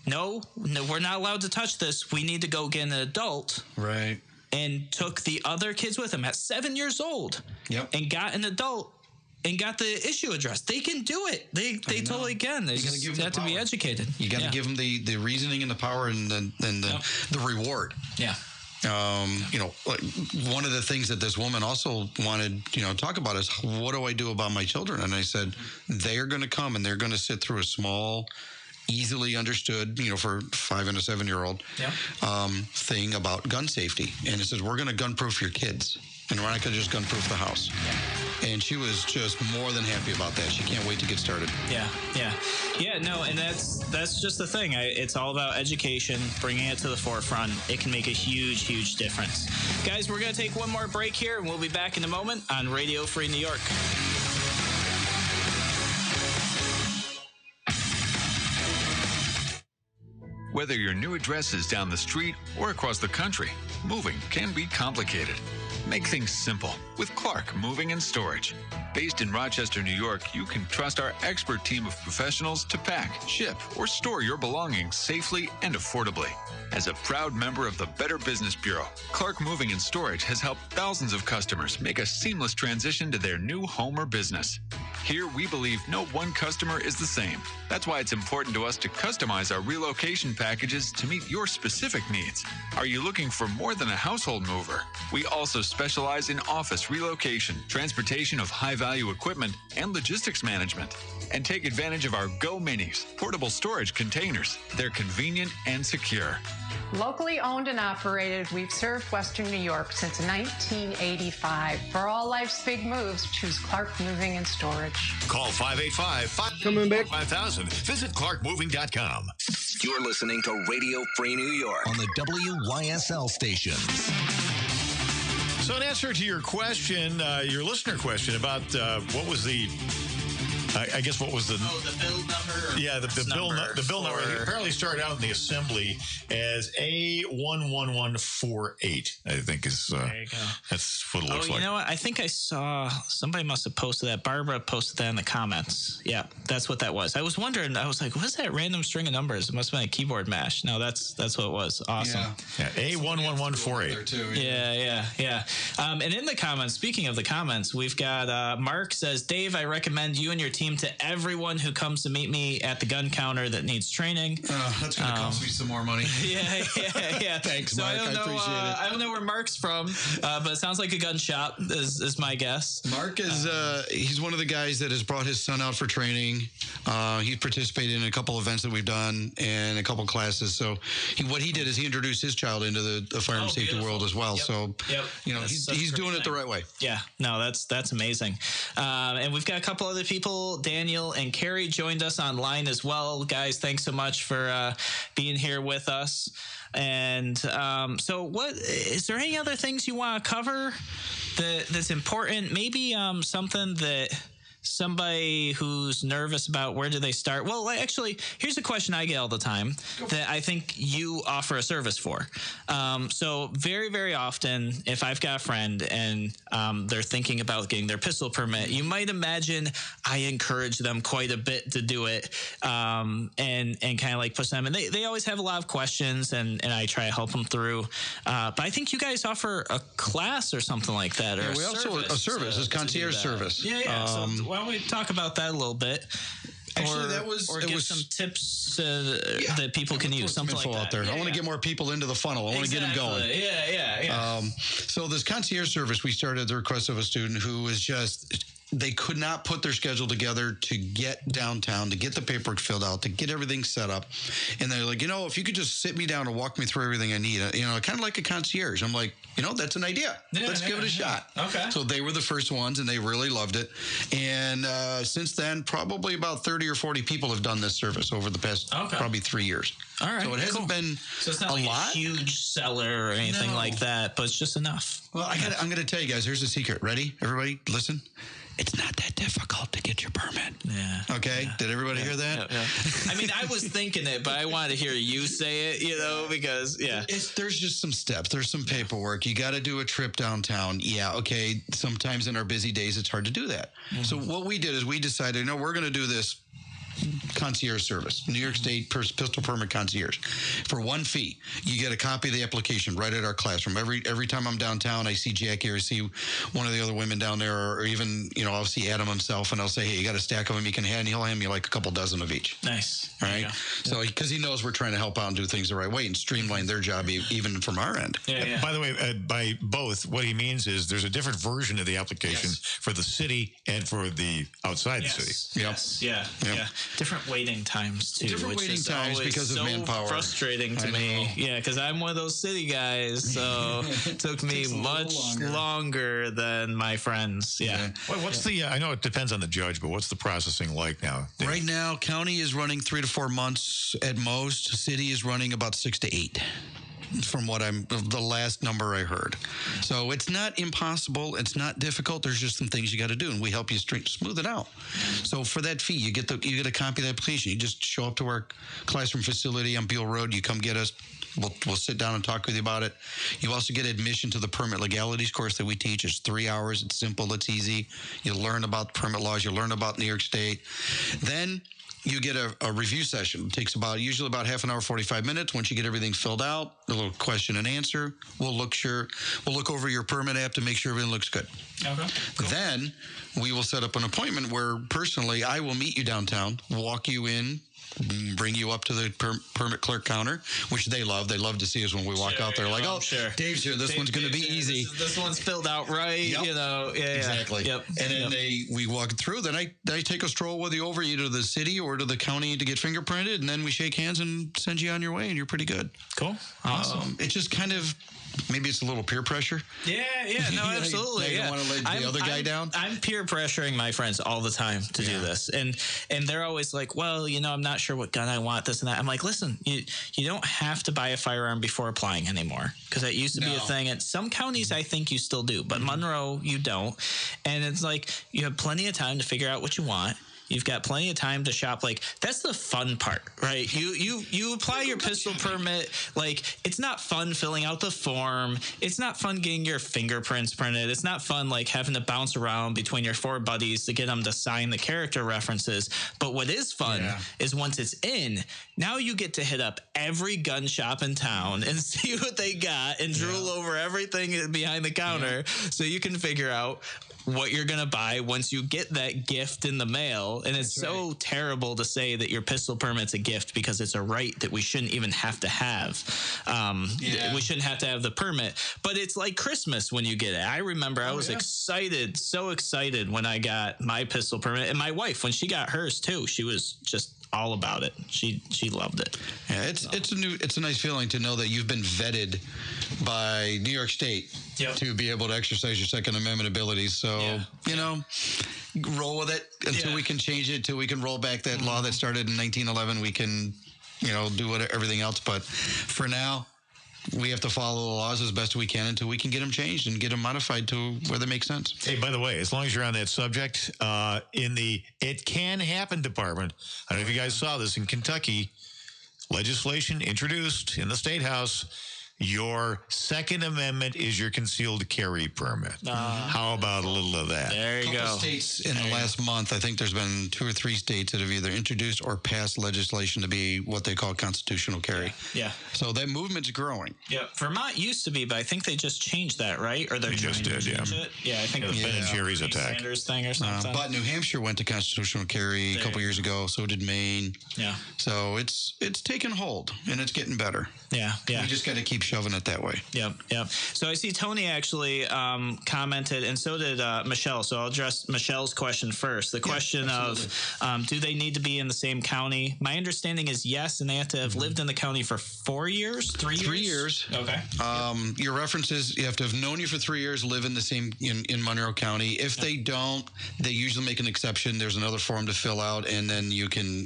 no, we're not allowed to touch this. We need to go get an adult. Right. And took the other kids with him at 7 years old. Yep. And got an adult and got the issue addressed. They can do it. They totally can. They just have to be educated. You got to give them the reasoning and the power and the reward. Yeah. One of the things that this woman also wanted, to talk about is, what do I do about my children? And I said, they're going to come and they're going to sit through a small, easily understood, for 5 and a 7-year-old thing about gun safety. And it says, we're going to gun proof your kids. And we're not going to just gun proof the house. Yeah. And she was just more than happy about that. She can't wait to get started. Yeah. No, and that's just the thing. It's all about education, bringing it to the forefront. It can make a huge, huge difference. Guys, we're going to take one more break here, and we'll be back in a moment on Radio Free New York. Whether your new address is down the street or across the country, moving can be complicated. Make things simple with Clark Moving and Storage. Based in Rochester, New York, you can trust our expert team of professionals to pack, ship, or store your belongings safely and affordably. As a proud member of the Better Business Bureau, Clark Moving and Storage has helped thousands of customers make a seamless transition to their new home or business. Here, we believe no one customer is the same. That's why it's important to us to customize our relocation packages to meet your specific needs. Are you looking for more than a household mover? We also specialize in office relocation, transportation of high-value equipment, and logistics management. And take advantage of our Go Minis, portable storage containers. They're convenient and secure. Locally owned and operated, we've served Western New York since 1985. For all life's big moves, choose Clark Moving and Storage. Call 585-5000. Visit clarkmoving.com. You're listening to Radio Free New York on the WYSL stations. So in answer to your question, your listener question about what was the... I guess what was the... Oh, the bill number? Yeah, the bill number. It apparently started out in the assembly as A11148, I think is... there you go. That's what it looks like. You know what? I think I saw... Somebody must have posted that. Barbara posted that in the comments. Yeah, that's what that was. I was wondering, I was like, what's that random string of numbers? It must have been a keyboard mash. No, that's what it was. Awesome. Yeah, A11148. Yeah. And in the comments, speaking of the comments, we've got Mark says, Dave, I recommend you and your team to everyone who comes to meet me at the gun counter that needs training. That's going to cost me some more money. Yeah. Thanks, Mark. I appreciate it. I don't know where Mark's from, but it sounds like a gun shop is my guess. Mark is he's one of the guys that has brought his son out for training. He's participated in a couple events that we've done and a couple classes. So what he did is he introduced his child into the firearm safety world as well. Yep. So he's doing it the right way. Yeah, no, that's amazing. And we've got a couple other people. Daniel and Carrie joined us online as well. Guys, thanks so much for being here with us. And so what is there any other things you want to cover that's important? Maybe something that somebody who's nervous about where do they start? Well, actually, here's a question I get all the time that I think you offer a service for. So very, very often, if I've got a friend and they're thinking about getting their pistol permit, you might imagine I encourage them quite a bit to do it and kind of like push them. And they always have a lot of questions, and I try to help them through. But I think you guys offer a class or something like that. Or we also a service. It's concierge service. Yeah. So why don't we talk about that a little bit? Actually, that was or give some tips that people can use. Something like that. Out there. I want to get more people into the funnel. I want to get them going. Yeah. So this concierge service we started at the request of a student who was just. They could not put their schedule together to get downtown, to get the paperwork filled out, to get everything set up. And they're like, if you could just sit me down and walk me through everything I need, kind of like a concierge. I'm like, that's an idea. Let's give it a shot. Okay. So they were the first ones, and they really loved it. And since then, probably about 30 or 40 people have done this service over the past probably 3 years. All right. So it hasn't been so it's not like lot. A huge seller or anything like that, but it's just enough. Well, I'm going to tell you guys, here's the secret. Ready? Everybody, listen. It's not that difficult to get your permit. Yeah. Okay. Yeah. Did everybody hear that? Yeah. I mean, I was thinking it, but I wanted to hear you say it, because, there's just some steps. There's some paperwork. You got to do a trip downtown. Yeah. Okay. Sometimes in our busy days, it's hard to do that. Mm-hmm. So what we did is we decided, we're going to do this concierge service, New York State pistol permit concierge. For one fee, you get a copy of the application right at our classroom. Every time I'm downtown, I see Jackie or I see one of the other women down there, or even, I'll see Adam himself, and I'll say, hey, you got a stack of them you can hand. He'll hand me like a couple dozen of each. Nice. All right. So, because he knows we're trying to help out and do things the right way and streamline their job even from our end. Yeah. By the way, by both, what he means is there's a different version of the application for the city and for the outside the city. Yes. Yeah. Different waiting times too. Different waiting times because of manpower. Frustrating to me. Yeah, because I'm one of those city guys, so it took me much longer than my friends. Yeah. Well, what's the? I know it depends on the judge, but what's the processing like now? Dave? Right now, county is running 3 to 4 months at most. City is running about 6 to 8. From the last number I heard. So it's not impossible. It's not difficult. There's just some things you got to do, and we help you smooth it out. So for that fee, you get a copy of the application. You just show up to our classroom facility on Beale Road. You come get us. We'll sit down and talk with you about it. You also get admission to the permit legalities course that we teach. It's 3 hours. It's simple. It's easy. You learn about permit laws. You learn about New York State. Then you get a review session. It takes usually about half an hour, 45 minutes. Once you get everything filled out, a little question and answer. We'll look over your permit app to make sure everything looks good. Okay. Cool. Then we will set up an appointment where personally I will meet you downtown, walk you in, bring you up to the permit clerk counter, which they love. They love to see us when we walk out there. Dave's here. This one's going to be easy. This one's filled out right. Yep. Exactly. Yep. And then we walk through. Then I take a stroll with you over either to the city or to the county to get fingerprinted, and then we shake hands and send you on your way, and you're pretty good. Cool. Awesome. It's just kind of. Maybe it's a little peer pressure. Yeah, no, absolutely. You don't want to let the other guy down. I'm peer pressuring my friends all the time to do this, and they're always like, "Well, I'm not sure what gun I want, this and that." I'm like, "Listen, you don't have to buy a firearm before applying anymore, because that used to be a thing. At some counties, I think you still do, but Monroe, you don't. And it's like you have plenty of time to figure out what you want." You've got plenty of time to shop. Like, that's the fun part, right? You apply your pistol permit. Like, it's not fun filling out the form. It's not fun getting your fingerprints printed. It's not fun, like, having to bounce around between your 4 buddies to get them to sign the character references. But what is fun is once it's in, now you get to hit up every gun shop in town and see what they got and drool over everything behind the counter so you can figure out what you're going to buy once you get that gift in the mail. And it's so terrible to say that your pistol permit's a gift, because it's a right that we shouldn't even have to have. We shouldn't have to have the permit, but it's like Christmas when you get it. I remember I was excited, so excited when I got my pistol permit, and my wife, when she got hers too, she was just all about it. She loved it. Yeah, it's a nice feeling to know that you've been vetted by New York State to be able to exercise your Second Amendment abilities. So roll with it until we can change it, until we can roll back that law that started in 1911. We can, do everything else. But for now, we have to follow the laws as best we can until we can get them changed and get them modified to where they make sense. Hey, by the way, as long as you're on that subject, in the It Can Happen department, I don't know if you guys saw this in Kentucky, legislation introduced in the State House. Your Second Amendment is your concealed carry permit. How about a little of that? There you go. States in the last month, I think there's been 2 or 3 states that have either introduced or passed legislation to be what they call constitutional carry. Yeah. So that movement's growing. Yeah. Vermont used to be, but I think they just changed that, right? Or they're They just trying to did, change it. Yeah, I think the Ben and Jerry's attack. Sanders thing or something. But New Hampshire went to constitutional carry a couple years ago. So did Maine. Yeah. So it's taken hold and it's getting better. Yeah. Yeah. We just got to keep shoving it that way. Yep. So I see Tony actually commented, and so did Michelle. So I'll address Michelle's question first. The question of do they need to be in the same county? My understanding is yes, and they have to have lived in the county for 4 years, 3 years? 3 years. Okay. Your references, you have to have known you for 3 years, live in the same in Monroe County. If they don't, they usually make an exception. There's another form to fill out, and then you can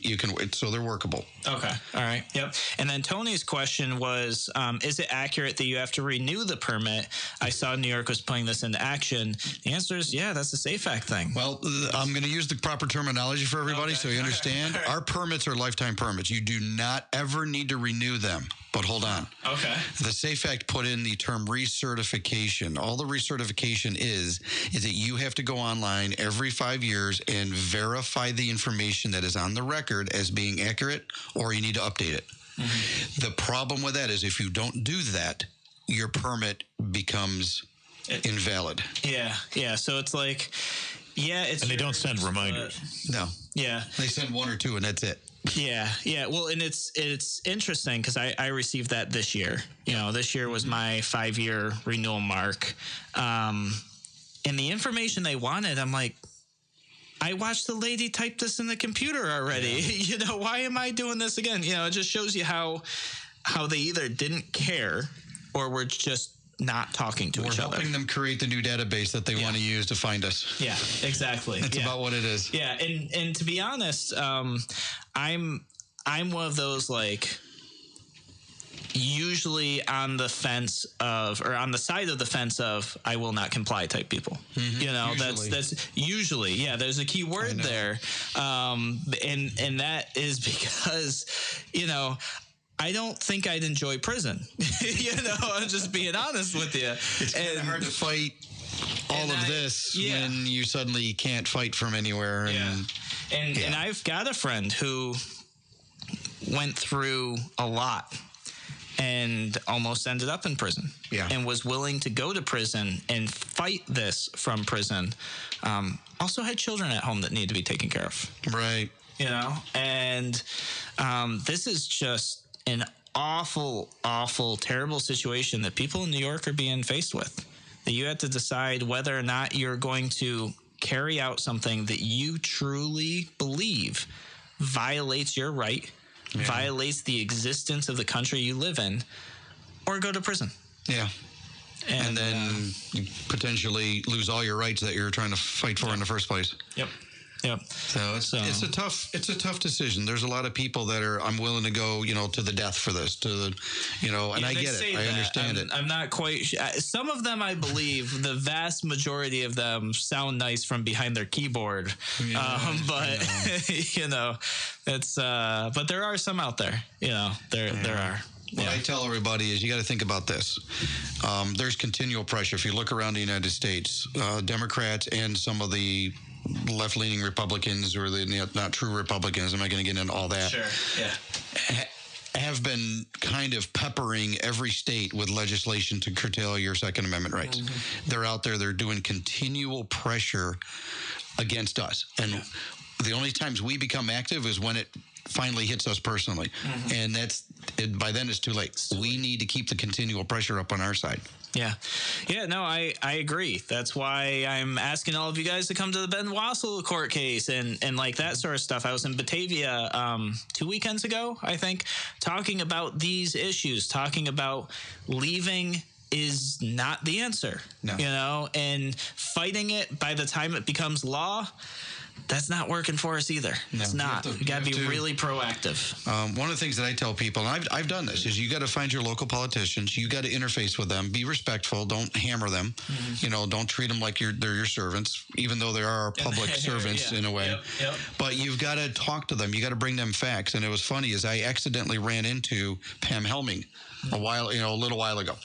so they're workable. Okay. All right. Yep. And then Tony's question was, is it accurate that you have to renew the permit? I saw New York was putting this into action. The answer is, yeah, that's a Safe Act thing. Well, I'm going to use the proper terminology for everybody so you understand. Right. Our permits are lifetime permits. You do not ever need to renew them. But hold on. Okay. The Safe Act put in the term recertification. All the recertification is that you have to go online every 5 years and verify the information that is on the record as being accurate, or you need to update it. Mm-hmm. The problem with that is if you don't do that, your permit becomes invalid. Yeah. So it's like, it's... And they don't send reminders. No. Yeah. They send 1 or 2 and that's it. Yeah. Well, and it's interesting because I received that this year. This year was my 5-year renewal mark. And the information they wanted, I'm like, I watched the lady type this in the computer already. Yeah. Why am I doing this again? It just shows you how they either didn't care or were just not talking to each other. We're helping them create the new database that they want to use to find us. Yeah, exactly. That's about what it is. Yeah, and to be honest, I'm one of those usually on the fence of, or on the side of the fence of, I will not comply type people. Mm-hmm. That's usually, there's a key word there. And that is because, I don't think I'd enjoy prison. I'm just being honest with you. It's kind of hard to fight all of this when you suddenly can't fight from anywhere. And I've got a friend who went through a lot and almost ended up in prison. And was willing to go to prison and fight this from prison. Also had children at home that need to be taken care of. Right. And this is just an awful, terrible situation that people in New York are being faced with. That you have to decide whether or not you're going to carry out something that you truly believe violates your right, violates the existence of the country you live in, or go to prison. Yeah. And then you potentially lose all your rights that you're trying to fight for in the first place. Yep. So it's a tough decision. There's a lot of people that are, I'm willing to go, to the death for this, and I get it. I understand it. I'm not quite sure. Some of them, I believe, the vast majority of them sound nice from behind their keyboard. But it's, but there are some out there, there are. What I tell everybody is you got to think about this. There's continual pressure. If you look around the United States, Democrats and some of the left-leaning Republicans or the not true Republicans, I'm not going to get into all that. Sure, have been kind of peppering every state with legislation to curtail your Second Amendment rights. Mm-hmm. They're out there. They're doing continual pressure against us. And the only times we become active is when it finally hits us personally. Mm-hmm. And by then it's too late. We need to keep the continual pressure up on our side. No, I agree. That's why I'm asking all of you guys to come to the Ben Wassel court case and like that sort of stuff. I was in Batavia 2 weekends ago, I think, talking about these issues, talking about leaving is not the answer, and fighting it by the time it becomes law. that's not working for us either. It's not. You got to be really proactive. One of the things that I tell people, and I've done this, is you got to find your local politicians. You got to interface with them. Be respectful. Don't hammer them. You know, don't treat them like they're your servants, even though they are public servants in a way. But you've got to talk to them. You got to bring them facts. And it was funny is I accidentally ran into Pam Helming a little while ago.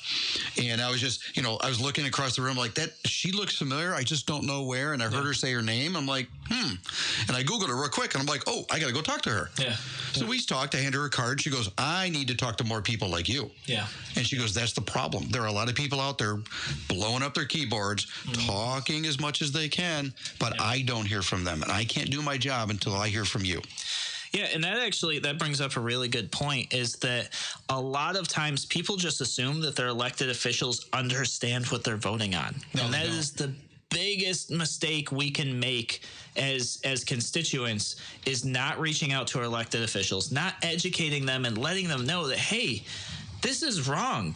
And I was just, I was looking across the room like that. She looks familiar. I just don't know where. And I heard her say her name. I'm like, And I Googled her real quick. And I'm like, oh, I got to go talk to her. So we talked. I handed her a card. She goes, I need to talk to more people like you. And she goes, that's the problem. There are a lot of people out there blowing up their keyboards, talking as much as they can, but I don't hear from them. And I can't do my job until I hear from you. Yeah, and that brings up a really good point, is that a lot of times people just assume that their elected officials understand what they're voting on. And that is the biggest mistake we can make as constituents, is not reaching out to our elected officials, not educating them and letting them know that, hey, this is wrong.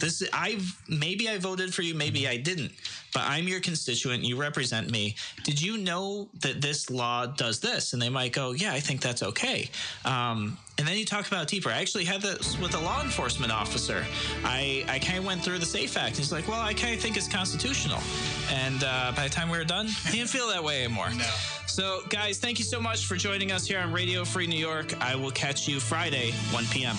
Maybe I voted for you, maybe I didn't, but I'm your constituent. You represent me. Did you know that this law does this? And they might go, yeah, I think that's okay. And then you talk about it deeper. I actually had this with a law enforcement officer. I kind of went through the SAFE Act. He's like, well, I kind of think it's constitutional. And by the time we were done, he didn't feel that way anymore. No. So, guys, thank you so much for joining us here on Radio Free New York. I will catch you Friday, 1 p.m.